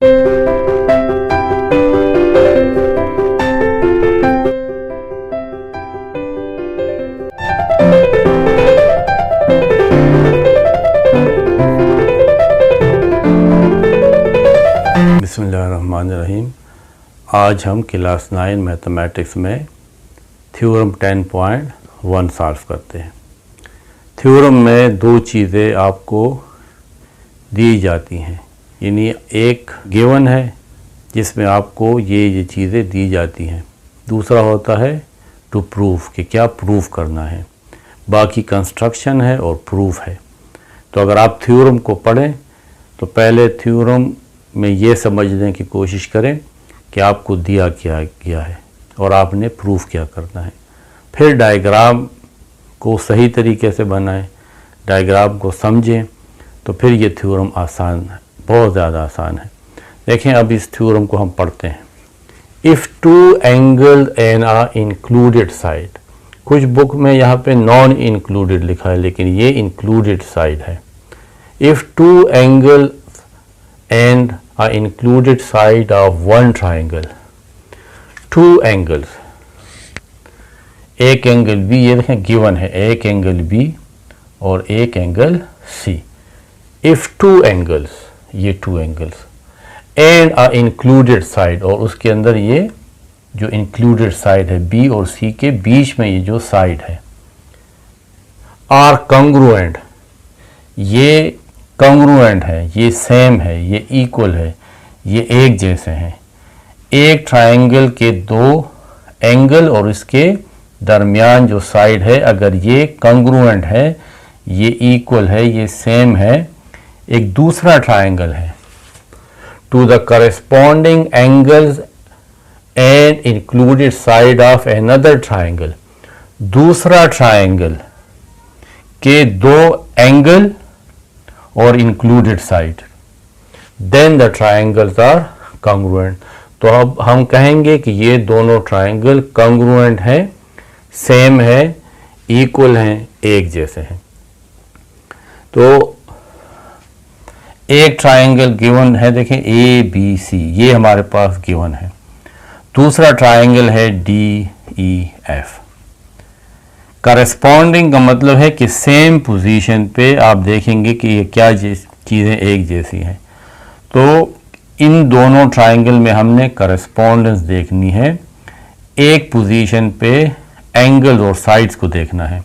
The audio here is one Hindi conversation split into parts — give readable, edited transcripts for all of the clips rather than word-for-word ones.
बिस्मिल्लाहिर्रहमानिर्रहीम। आज हम क्लास 9 मैथमेटिक्स में थ्योरम 10.1 सॉल्व करते हैं। थ्योरम में दो चीज़ें आपको दी जाती हैं, यानी एक गिवन है जिसमें आपको ये चीज़ें दी जाती हैं, दूसरा होता है टू प्रूफ कि क्या प्रूफ करना है, बाकी कंस्ट्रक्शन है और प्रूफ है। तो अगर आप थ्योरम को पढ़ें तो पहले थ्योरम में ये समझने की कोशिश करें कि आपको दिया क्या गया है और आपने प्रूफ क्या करना है। फिर डायग्राम को सही तरीके से बनाएं, डायग्राम को समझें, तो फिर ये थ्योरम आसान है, बहुत ज़्यादा आसान है। देखें अब इस थ्योरम को हम पढ़ते हैं। If two angle and are included side, कुछ बुक में यहाँ पे नॉन इंक्लूडेड लिखा है लेकिन ये इंक्लूडेड साइड है। If two angle and are included side of one triangle, two angles, एक एंगल B, ये देखें गिवन है, एक एंगल B और एक angle C। if two angles, ये two angles and are included side, और उसके अंदर ये जो included side है B और C के बीच में ये जो साइड है, are congruent, ये कॉन्ग्रुएंट है, ये सेम है, ये इक्वल है, ये एक जैसे हैं। एक ट्राइंगल के दो एंगल और इसके दरमियान जो साइड है, अगर ये कॉन्ग्रुएंट है, ये इक्वल है, ये सेम है, एक दूसरा ट्राइंगल है, to the corresponding angles and included side of another triangle, दूसरा ट्राइंगल के दो एंगल और included side, then the triangles are congruent. तो अब हम कहेंगे कि ये दोनों ट्राइंगल कॉन्ग्रुएंट है, सेम है, इक्वल हैं, एक जैसे हैं। तो एक ट्राइंगल गिवन है, देखें ए बी सी, ये हमारे पास गिवन है। दूसरा ट्राइंगल है डी ई एफ। करस्पॉन्डिंग का मतलब है कि सेम पोजीशन पे आप देखेंगे कि ये क्या चीज़ें एक जैसी हैं। तो इन दोनों ट्राइंगल में हमने करस्पॉन्डेंस देखनी है, एक पोजीशन पे एंगल और साइड्स को देखना है।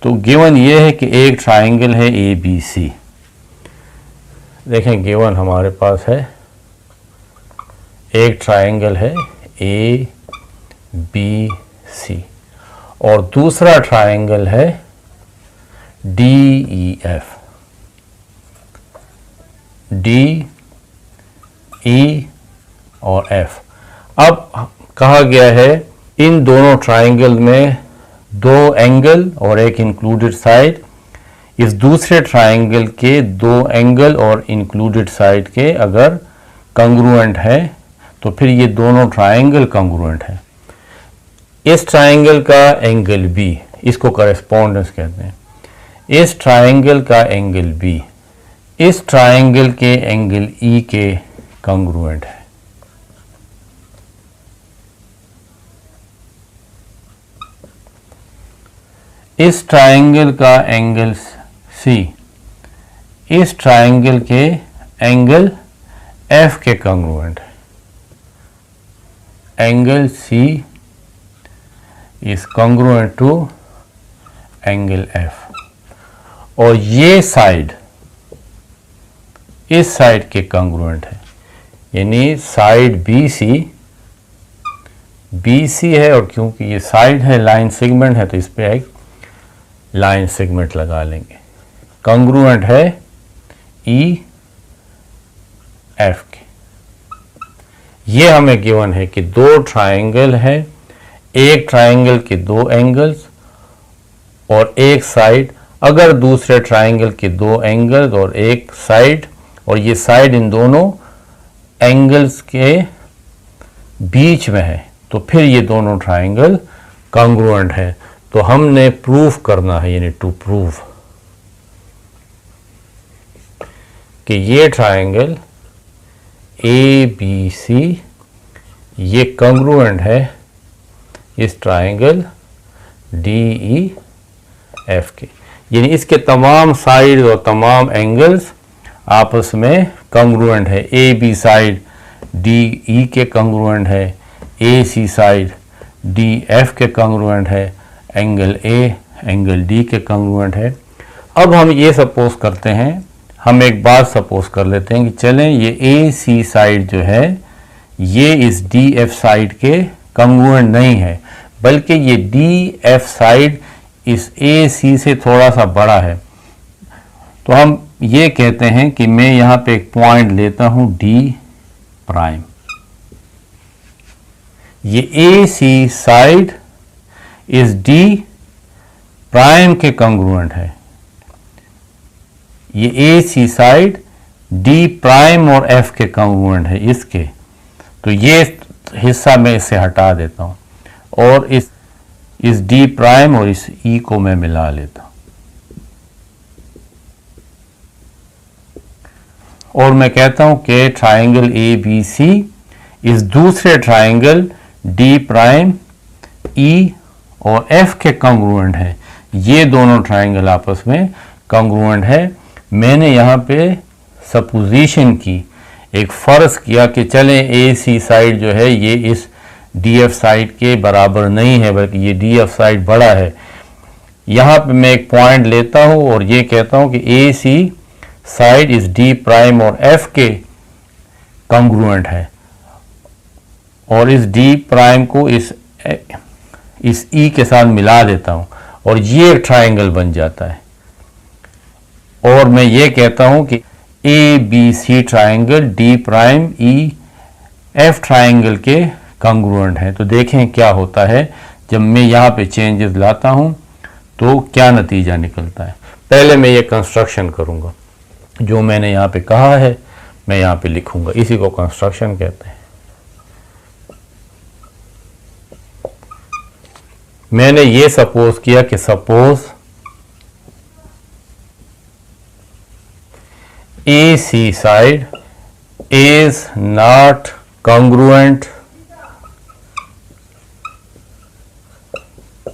तो गिवन ये है कि एक ट्राइंगल है ए बी सी, देखें गिवन हमारे पास है, एक ट्राइंगल है ए बी सी और दूसरा ट्राइंगल है D E F, D E और एफ। अब कहा गया है इन दोनों ट्राइंगल में दो एंगल और एक इंक्लूडेड साइड, इस दूसरे ट्राइंगल के दो एंगल और इंक्लूडेड साइड के अगर कॉन्ग्रुएंट है तो फिर ये दोनों ट्राइंगल कॉन्ग्रुएंट है। इस ट्राइंगल का एंगल B, इसको करस्पॉन्डेंस कहते हैं, इस ट्राइंगल का एंगल B इस ट्राइंगल के एंगल E के कॉन्ग्रुएंट है। इस ट्राइंगल का एंगल C इस ट्राइंगल के एंगल F के कॉन्ग्रुएंट है। Angle C is congruent to angle F, और ये साइड इस साइड के कॉन्ग्रुएंट है, यानी साइड BC है, और क्योंकि ये साइड है, लाइन सेगमेंट है, तो इस पे एक लाइन सेगमेंट लगा लेंगे। कॉन्ग्रुएंट है E F के। ये हमें गिवन है कि दो ट्राइंगल है, एक ट्राइंगल के दो एंगल्स और एक साइड, अगर दूसरे ट्राइंगल के दो एंगल्स और एक साइड, और ये साइड इन दोनों एंगल्स के बीच में है, तो फिर ये दोनों ट्राइंगल कॉन्ग्रुएंट है। तो हमने प्रूफ करना है, यानी टू प्रूफ कि ये ट्राइंगल ABC ये कंग्रुएंट है इस ट्राइंगल DEF के, यानी इसके तमाम साइड और तमाम एंगल्स आपस में कंग्रुएंट है। AB साइड DE के कंग्रुएंट है, AC साइड DF के कंग्रुएंट है, एंगल A एंगल D के कंग्रुएंट है। अब हम ये सपोज करते हैं, हम एक बात सपोज कर लेते हैं कि चलें ये AC साइड जो है ये इस DF साइड के कंग्रुएंट नहीं है, बल्कि ये DF साइड इस AC से थोड़ा सा बड़ा है। तो हम ये कहते हैं कि मैं यहाँ पे एक पॉइंट लेता हूँ D प्राइम। ये AC साइड इस D प्राइम के कंग्रुएंट है। ये AC साइड D प्राइम और F के कंग्रुएंट है इसके। तो ये हिस्सा मैं इससे हटा देता हूँ और इस D प्राइम और इस E को मैं मिला लेता हूँ और मैं कहता हूँ कि ट्राइंगल ABC इस दूसरे ट्राइंगल D प्राइम E और F के कंग्रुएंट है। ये दोनों ट्राइंगल आपस में कंग्रुएंट है। मैंने यहाँ पे सपोजिशन की, एक फ़र्ज़ किया कि चलें AC साइड जो है ये इस DF साइड के बराबर नहीं है, बल्कि ये DF साइड बड़ा है। यहाँ पे मैं एक पॉइंट लेता हूँ और ये कहता हूँ कि AC साइड इस D प्राइम और F के कंग्रुएंट है और इस D प्राइम को इस E के साथ मिला देता हूँ और ये एक ट्राइंगल बन जाता है। और मैं ये कहता हूँ कि ABC triangle D prime E F triangle के कंग्रुएंट है। तो देखें क्या होता है जब मैं यहाँ पे चेंजेस लाता हूँ तो क्या नतीजा निकलता है। पहले मैं ये कंस्ट्रक्शन करूँगा, जो मैंने यहाँ पे कहा है मैं यहाँ पे लिखूँगा, इसी को कंस्ट्रक्शन कहते हैं। मैंने ये सपोज किया कि suppose AC side is not congruent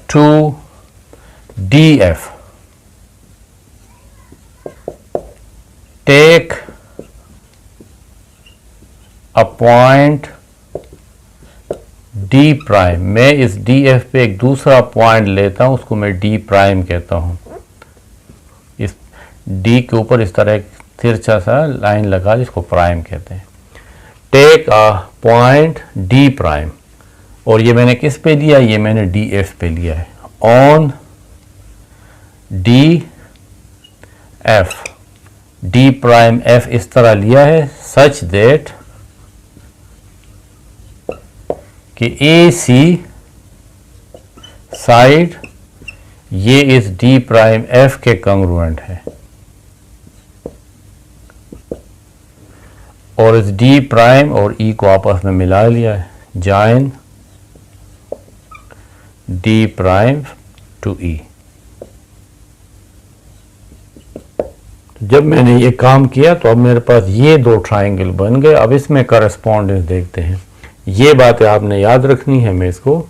to DF. Take a point D prime. मैं इस DF पे एक दूसरा पॉइंट लेता हूँ, उसको मैं D प्राइम कहता हूँ। इस D के ऊपर इस तरह एक तिरछा सा लाइन लगा जिसको प्राइम कहते हैं। Take a point D prime, और ये मैंने किस पे लिया, ये मैंने DF पे लिया है। On DF, D prime F इस तरह लिया है सच दैट कि AC साइड ये इस D प्राइम F के कंग्रुएंट है और इस D प्राइम और E को आपस में मिला लिया है। Join D prime to E। जब मैंने ये काम किया तो अब मेरे पास ये दो ट्राइंगल बन गए। अब इसमें करस्पॉन्डेंस देखते हैं। ये बातें आपने याद रखनी है, मैं इसको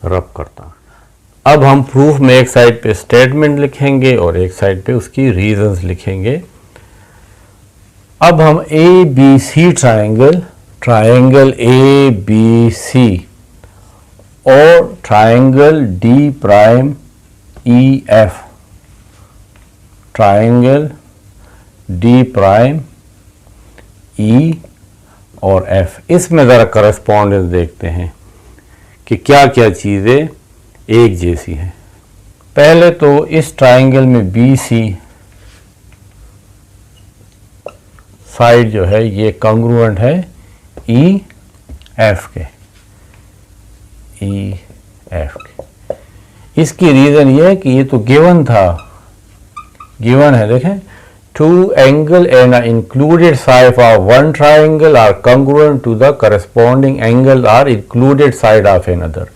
रब करता हूँ। अब हम प्रूफ में एक साइड पे स्टेटमेंट लिखेंगे और एक साइड पे उसकी रीजंस लिखेंगे। अब हम ABC ट्राइंगल ABC और triangle D prime EF, triangle D prime E और F, इसमें ज़रा करस्पॉन्डेंस देखते हैं कि क्या क्या चीज़ें एक जैसी हैं। पहले तो इस ट्राइंगल में BC साइड जो है ये कंग्रुएंट है EF के, EF के। इसकी रीज़न ये है कि ये तो गिवन था, गिवन है। देखें, two angle and an included side of one triangle are congruent to the corresponding angle or included side of another।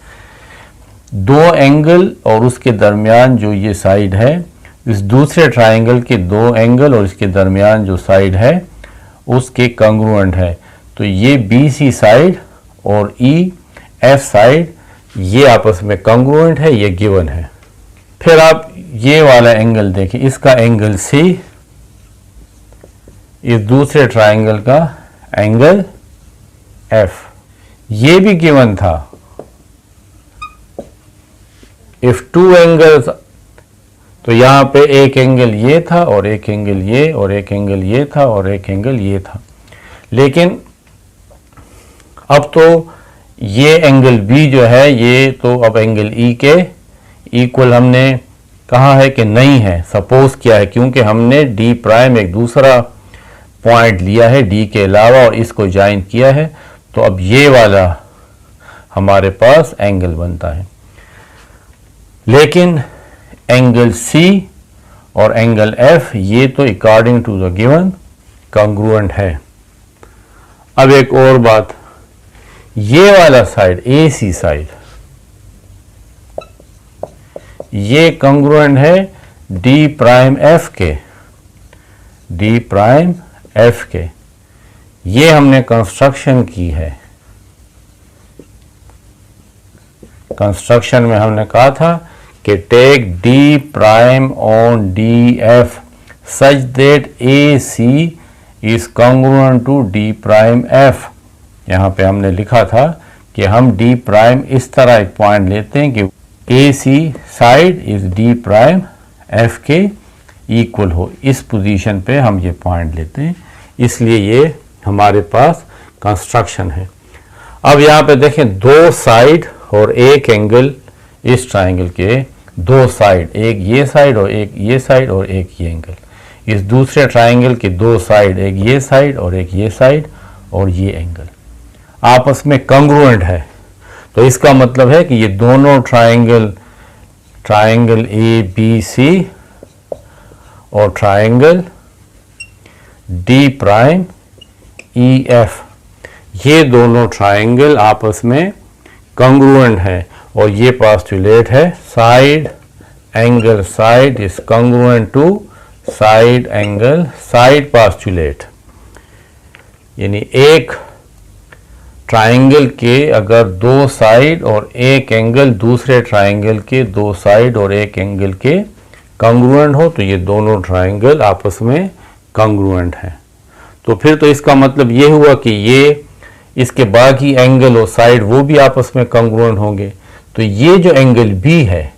दो एंगल और उसके दरमियान जो ये साइड है, इस दूसरे ट्राइंगल के दो एंगल और इसके दरमियान जो साइड है उसके कंग्रुएंट है। तो ये BC साइड और EF साइड ये आपस में कॉन्ग्रुएंट है, ये गिवन है। फिर आप ये वाला एंगल देखिए, इसका एंगल C, इस दूसरे ट्राइंगल का एंगल F, ये भी गिवन था। इफ टू एंगल्स, तो यहां पे एक एंगल ये था और एक एंगल ये और एक एंगल ये था और एक एंगल ये था, लेकिन अब तो ये एंगल B जो है ये तो अब एंगल E के इक्वल हमने कहा है कि नहीं है, सपोज किया है, क्योंकि हमने D प्राइम एक दूसरा पॉइंट लिया है D के अलावा और इसको ज्वाइन किया है, तो अब ये वाला हमारे पास एंगल बनता है। लेकिन एंगल C और एंगल F ये तो according to the given congruent है। अब एक और बात, ये वाला साइड AC साइड ये कॉन्ग्रुएंट है D प्राइम F के, D प्राइम F के। ये हमने कंस्ट्रक्शन की है, कंस्ट्रक्शन में हमने कहा था कि take D prime on DF such that AC is congruent to D prime F। यहाँ पे हमने लिखा था कि हम D प्राइम इस तरह एक पॉइंट लेते हैं कि AC side is D prime F के इक्वल हो, इस पोजीशन पे हम ये पॉइंट लेते हैं, इसलिए ये हमारे पास कंस्ट्रक्शन है। अब यहाँ पे देखें, दो साइड और एक एंगल, इस ट्राइंगल के दो साइड, एक ये साइड और एक ये साइड और एक ये एंगल। इस दूसरे ट्राइंगल के दो साइड, एक ये साइड और एक ये साइड और ये एंगल आपस में कॉन्ग्रुएंट है। तो इसका मतलब है कि ये दोनों ट्राइंगल ABC और ट्राइंगल D प्राइम EF, ये दोनों ट्राइंगल आपस में कॉन्ग्रुएंट है, और ये पोस्टुलेट है side angle side is congruent to side angle side postulate. यानी एक ट्राइंगल के अगर दो साइड और एक एंगल दूसरे ट्राइंगल के दो साइड और एक एंगल के कॉन्ग्रुएंट हो, तो ये दोनों ट्राइंगल आपस में कॉन्ग्रुएंट हैं। तो फिर तो इसका मतलब ये हुआ कि ये इसके बाकी एंगल और साइड वो भी आपस में कॉन्ग्रुएंट होंगे। तो ये जो एंगल B है,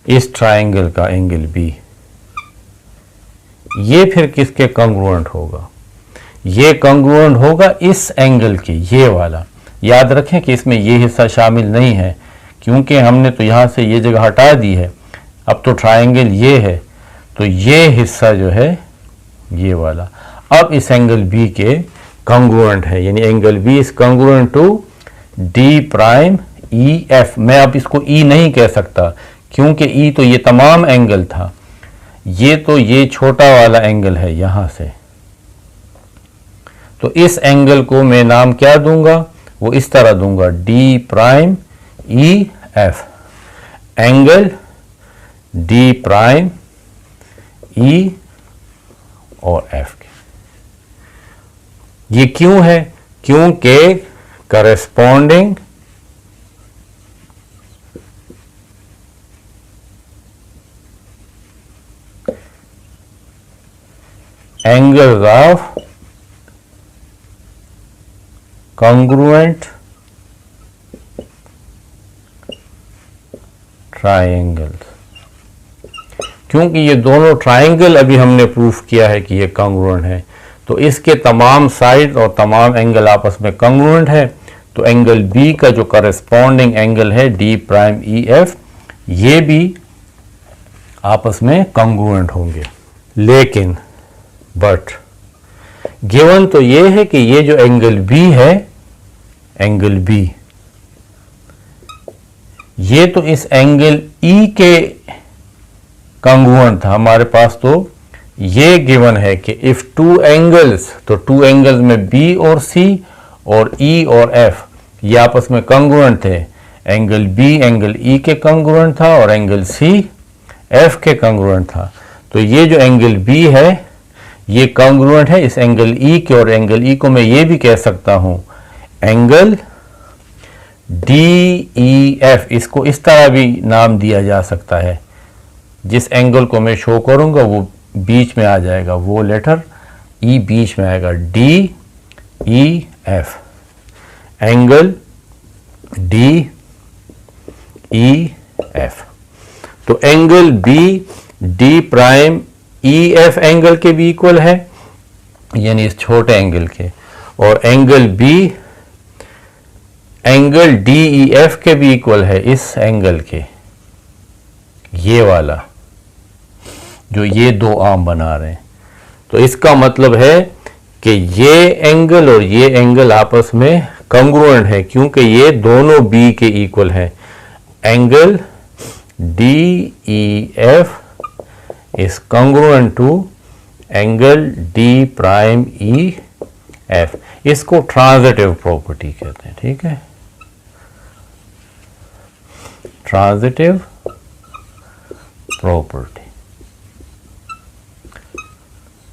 इस ट्राइंगल का एंगल B, ये फिर किसके कॉन्ग्रुएंट होगा? ये कॉन्ग्रुएंट होगा इस एंगल के, ये वाला। याद रखें कि इसमें ये हिस्सा शामिल नहीं है, क्योंकि हमने तो यहाँ से ये जगह हटा दी है। अब तो ट्राइंगल ये है, तो ये हिस्सा जो है ये वाला अब इस एंगल B के कॉन्ग्रुएंट है, यानी angle B is congruent to D prime EF। मैं अब इसको E नहीं कह सकता, क्योंकि E तो ये तमाम एंगल था, ये तो ये छोटा वाला एंगल है यहां से। तो इस एंगल को मैं नाम क्या दूंगा? वो इस तरह दूंगा, D prime EF, angle D prime E और F के। ये क्यों है? क्योंकि corresponding angles of congruent triangles, क्योंकि ये दोनों ट्राइंगल अभी हमने प्रूफ किया है कि ये कॉन्ग्रुएंट है, तो इसके तमाम साइड और तमाम एंगल आपस में कॉन्ग्रुएंट है। तो एंगल B का जो करस्पॉन्डिंग एंगल है D प्राइम EF, ये भी आपस में कॉन्ग्रुएंट होंगे। लेकिन बट गिवन तो ये है कि ये जो एंगल B है, एंगल B, ये तो इस एंगल E के कॉन्ग्रुएंट था। हमारे पास तो ये गिवन है कि इफ टू एंगल्स, तो टू एंगल्स में B और C और E और F ये आपस में कॉन्ग्रुएंट थे। एंगल B एंगल E के कॉन्ग्रुएंट था और एंगल C F के कॉन्ग्रुएंट था। तो ये जो एंगल B है, ये कॉन्ग्रुएंट है इस एंगल ई के, और एंगल ई को मैं ये भी कह सकता हूं एंगल DEF, इसको इस तरह भी नाम दिया जा सकता है। जिस एंगल को मैं शो करूंगा वो बीच में आ जाएगा, वो लेटर ई बीच में आएगा, DEF, एंगल DEF। तो angle B D prime EF angle के भी इक्वल है, यानी इस छोटे एंगल के, और एंगल बी एंगल DEF के भी इक्वल है इस एंगल के, ये वाला जो ये दो आर्म बना रहे हैं। तो इसका मतलब है कि ये एंगल और ये एंगल आपस में कॉन्ग्रुएंट है, क्योंकि ये दोनों B के इक्वल है। Angle DEF is congruent to angle D prime EF। इसको ट्रांजिटिव प्रॉपर्टी कहते हैं, ठीक है, ट्रांजिटिव प्रॉपर्टी।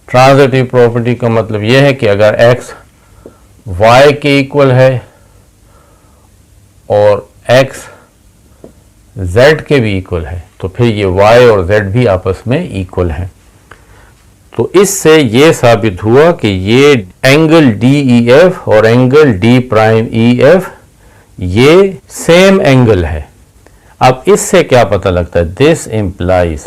ट्रांजिटिव प्रॉपर्टी का मतलब यह है कि अगर x y के इक्वल है और x z के भी इक्वल है, तो फिर ये y और z भी आपस में इक्वल हैं। तो इससे ये साबित हुआ कि ये एंगल DEF और एंगल D प्राइम EF ये सेम एंगल है। अब इससे क्या पता लगता है, दिस इंप्लाइज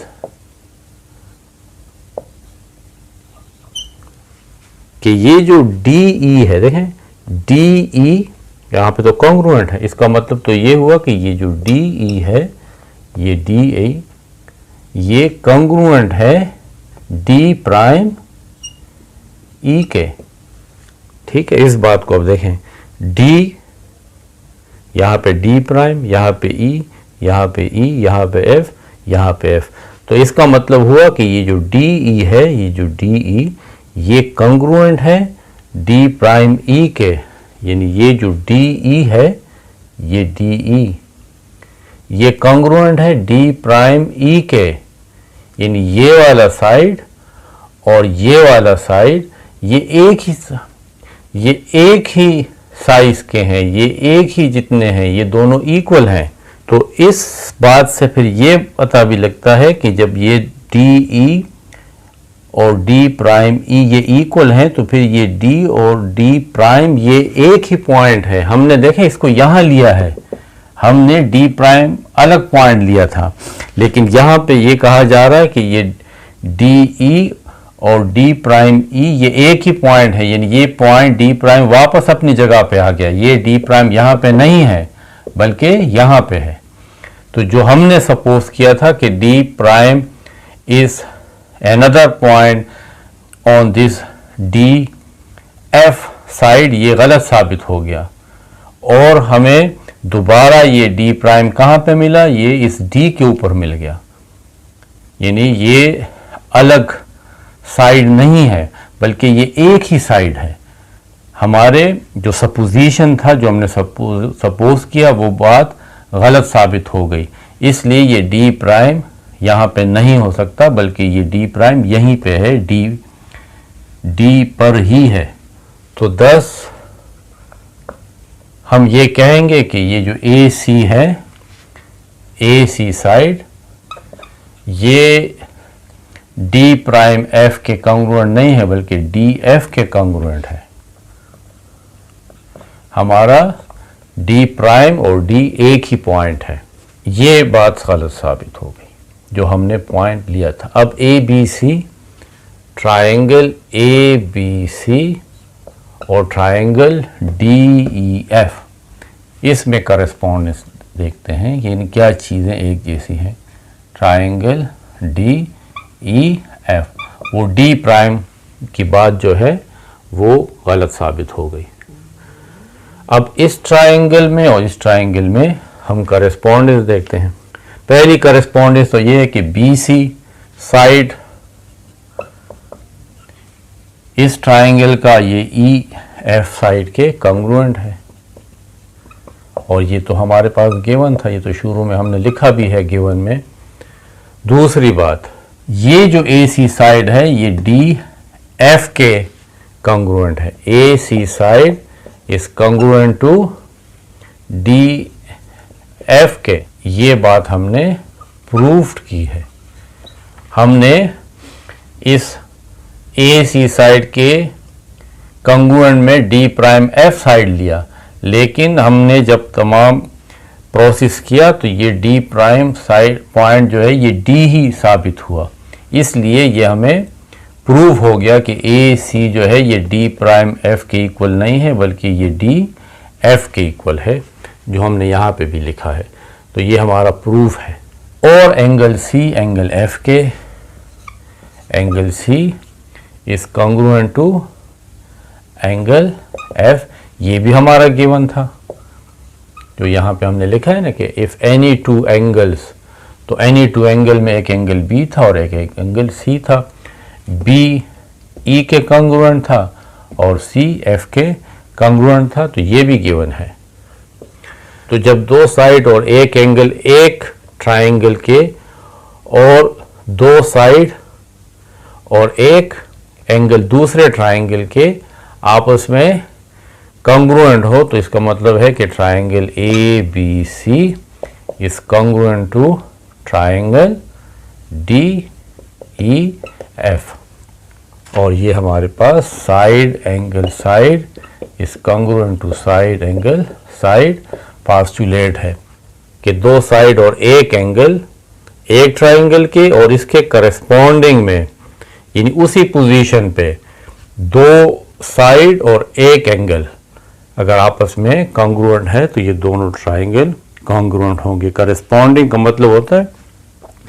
कि ये जो DE है, देखें DE यहाँ पे तो कॉन्ग्रुएंट है, इसका मतलब तो ये हुआ कि ये जो DE है, ये DE ये कॉन्ग्रुएंट है D प्राइम E के, ठीक है। इस बात को अब देखें, D यहाँ पे D प्राइम, यहाँ पे E, यहाँ पे E, यहाँ पे F, यहाँ पे F। तो इसका मतलब हुआ कि ये जो DE है, ये जो DE ये कॉन्ग्रुएंट है D प्राइम E के, यानी ये जो DE है, ये DE ये कॉन्ग्रुएंट है D प्राइम E के, यानी ये वाला साइड और ये वाला साइड ये एक ही साइज के हैं, ये एक ही जितने हैं, ये दोनों इक्वल हैं। तो इस बात से फिर ये पता भी लगता है कि जब ये DE और D प्राइम E ये इक्वल हैं, तो फिर ये D और D प्राइम ये एक ही पॉइंट है। हमने देखें इसको यहाँ लिया है, हमने D प्राइम अलग पॉइंट लिया था, लेकिन यहाँ पे ये कहा जा रहा है कि ये DE और D प्राइम E ये एक ही पॉइंट है, यानी ये पॉइंट D प्राइम वापस अपनी जगह पे आ गया। ये D प्राइम यहाँ पे नहीं है बल्कि यहाँ पे है। तो जो हमने सपोज किया था कि D prime is another point on this DF side, ये गलत साबित हो गया और हमें दोबारा ये D प्राइम कहाँ पे मिला, ये इस D के ऊपर मिल गया, यानी ये अलग साइड नहीं है बल्कि ये एक ही साइड है। हमारे जो सपोजिशन था, जो हमने सपोज किया, वो बात गलत साबित हो गई। इसलिए ये D प्राइम यहाँ पे नहीं हो सकता बल्कि ये D प्राइम यहीं पे है, D पर ही है। तो 10 हम ये कहेंगे कि ये जो AC है, AC साइड, ये D प्राइम F के कॉन्ग्रुएंट नहीं है बल्कि DF के कॉन्ग्रुएंट है। हमारा D प्राइम और D एक ही पॉइंट है। ये बात गलत साबित हो गई जो हमने पॉइंट लिया था। अब ABC, ट्रायंगल ABC और ट्रायंगल DEF, इसमें करस्पॉन्डेंस देखते हैं, यानी क्या चीज़ें एक जैसी हैं। ट्रायंगल DEF, वो D प्राइम की बात जो है वो गलत साबित हो गई। अब इस ट्रायंगल में और इस ट्रायंगल में हम करस्पॉन्डेंस देखते हैं। पहली करस्पॉन्डेंस तो ये है कि BC साइड इस ट्रायंगल का ये EF साइड के कॉन्ग्रुएंट है, और ये तो हमारे पास गिवन था, ये तो शुरू में हमने लिखा भी है गिवन में। दूसरी बात, ये जो AC साइड है ये एफ के कॉन्ग्रुएंट है। A C side is congruent to D F के। ये बात हमने प्रूव्ड की है। हमने इस ए सी साइड के कॉन्ग्रुएंट में डी प्राइम एफ साइड लिया, लेकिन हमने जब तमाम प्रोसेस किया तो ये डी प्राइम साइड पॉइंट जो है ये डी ही साबित हुआ। इसलिए ये हमें प्रूव हो गया कि ए सी जो है ये डी प्राइम एफ के इक्वल नहीं है, बल्कि ये डी एफ के इक्वल है, जो हमने यहाँ पे भी लिखा है। तो ये हमारा प्रूफ है। और एंगल सी, एंगल एफ के, angle C is congruent to angle F, ये भी हमारा गिवन था। जो यहाँ पे हमने लिखा है ना कि इफ एनी टू एंगल्स, तो एनी टू एंगल में एक एंगल बी था और एक एंगल सी था। बी ई के कॉन्ग्रुएंट था और सी एफ के कॉन्ग्रुएंट था, तो ये भी गिवन है। तो जब दो साइड और एक एंगल एक ट्राइंगल के और दो साइड और एक एंगल दूसरे ट्राइंगल के आपस में कॉन्ग्रुएंट हो, तो इसका मतलब है कि triangle A B C is congruent to triangle D E F. और ये हमारे पास side angle side is congruent to side angle side postulate है कि दो साइड और एक एंगल एक ट्राइंगल के और इसके करस्पॉन्डिंग में, यानी उसी पोजीशन पे दो साइड और एक एंगल अगर आपस में कॉन्ग्रुएंट है तो ये दोनों ट्राइंगल कॉन्ग्रुएंट होंगे। करस्पॉन्डिंग का मतलब होता है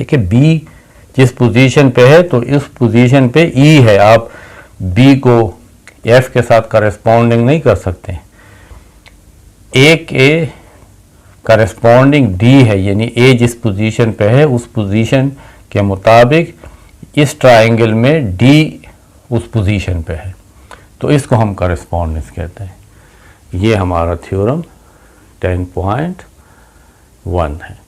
कि बी जिस पोजीशन पे है तो इस पोजीशन पे ई है, आप बी को एफ के साथ करस्पॉन्डिंग नहीं कर सकते। ए के करस्पॉन्डिंग डी है, यानी ए जिस पोजीशन पे है उस पोजीशन के मुताबिक इस ट्राइंगल में डी उस पोजीशन पे है, तो इसको हम करस्पॉन्डेंस कहते हैं। ये हमारा थ्योरम 10.1 है।